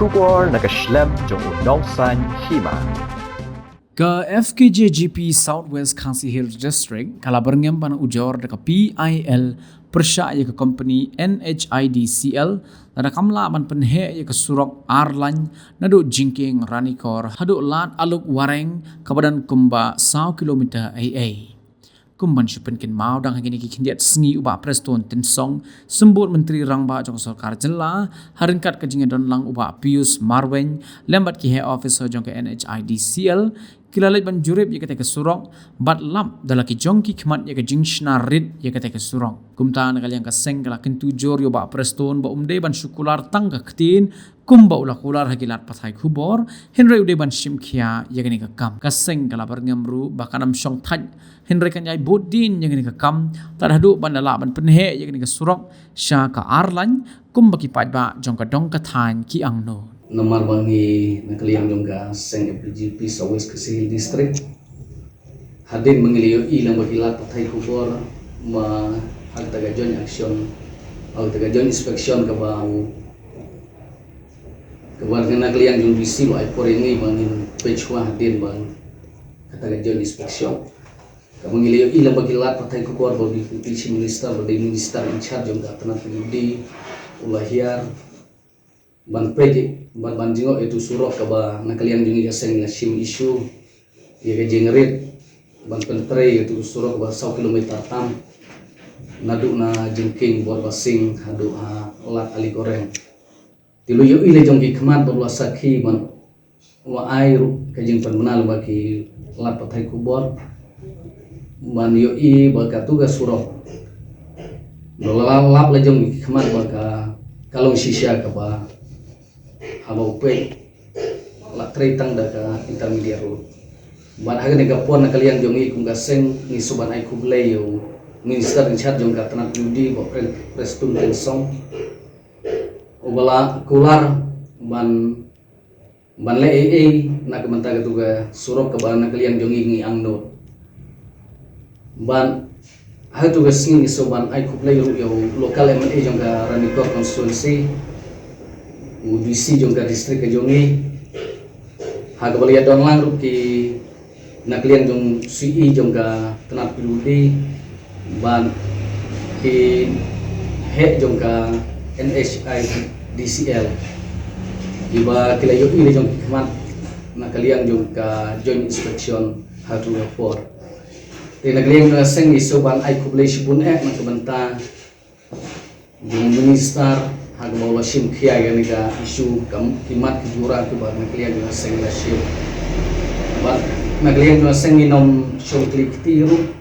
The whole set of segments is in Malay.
Kubor nakaslem jong unongsan hima. Ke FKJGP Southwest Khasi Hills District, kalabarngam pan ujor deka PIL persya ke company NHIDCL nada kamla man penhe ke surok Arlan nado jingking ranikor hado lat aluk wareng kabadan kumba 100 kilometer AA. Kumban syupenkin mau dang hangini kindiat sengi ubah preston tensong sembut menteri rangba jong sarkar jela haringkat kejingan don lang ubah Pius Marwen lembat ki head officer jong ke NHIDCL kilalit ban jurib ye kata ke surong bat lap dalaki jongki khmat ye ke jingshna rid ye kata ke surong kumta nakaliang ka seng kala kentu jor yo ba preston ba umde ban syukular tangga ktin kumba ula kular hagilat pathai khubor henry ude ban shimkhia ye gani ka kam ka seng kala barngamru bakanam shong thaj henry kan yai bodin ye gani ka kam tarhadu ban dala ban penhe ye gani ka surong sha ka arlan kumba ki pajba jong ka dong ka than ki angno nomor bangi nakaliang jongga seng FPGP Southwest Khasi Hills District hadin mengiliyo ilang bagilat patay kubor ma agtaga joint action agtaga joint inspection kabang nakaliang jong bisi lo ay poringi bangin pechwa hadin bang agtaga joint inspection mengiliyo ilang bagilat patay kubor bagi Deputy Minister bagi Minister in charge jongga tanah penudi ulahiar ban project ban jingo itu surok kaba nakalian jungi gaseng na sim issue ye ke jengerit ban pentre itu surok ba 100 kilometer tam nadu na jingking bor basing hadu lat ali goreng tilu yo ile jongki khmat bor wasakhi ban wa air ke jing pan menal bagi lat pathai kubor ban yo I baka tugas surok lap la jongki khmat baka kalong sisya kaba abau pe la treitang daga intermediate road ban haga nega pon nakalian jongi kung gaseng ni suban ai kublay yo minister in charge jong katana judi bo prestun tensong obala kular ban le na kemanta tuga surok ke ban nakalian jongi ngi angno ban haga tuga singi suban ai kublay yo lokal MLA jong ka ranikor constituency UDC jongka distrik kejongi haga balia don lang ruki naklian jong CE jongka tenat piludi ban ki he jongka NHIDCL iba kilayo ini jong khmat nakalian jongka joint inspection hatu for te naklian jong seng iso ban ai kublay shibun nakabanta jong minister haga bawa sim kia gani ka isu kimat kijura ke bar naklian jong seng la sim bar naklian jong seng inom shong klik tiru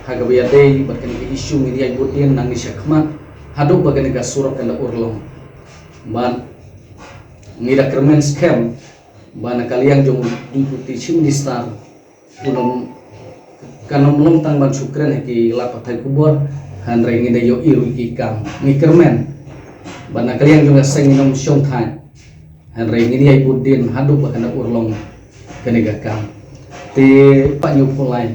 haga biadei bar kan isu media butin nang ni syakmat haduk bagan ka surok kana urlong ban ngira kermen scam ban nakalian jong deputy chief minister unom kanom lomtang ban sukren ki lapatai kubor handre ngida yo iru ki kam ni kermen bana kalian juga seng inom syong thai han rei ngini ai budin hadu bakana urlong kenegakam ti pak nyupulai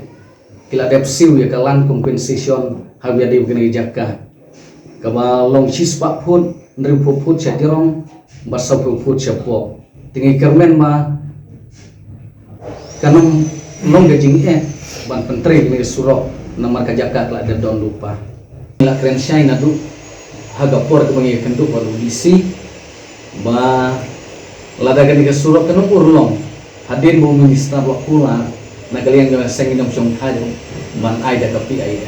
kila dep siu ya kalan compensation habia di kenegaka kaba long sis pak put ndri put chatirong basa put chapo tingi kermen ma kanum long gajing ban pentre ni surok namar kajaka la de don lupa la kren shai nadu haga por ke bangi kentu baru disi ba ladagan ke surok kanu urlong hadin bu minister wakula nakalian jong seng inom syong hajo ban ai da kapi ai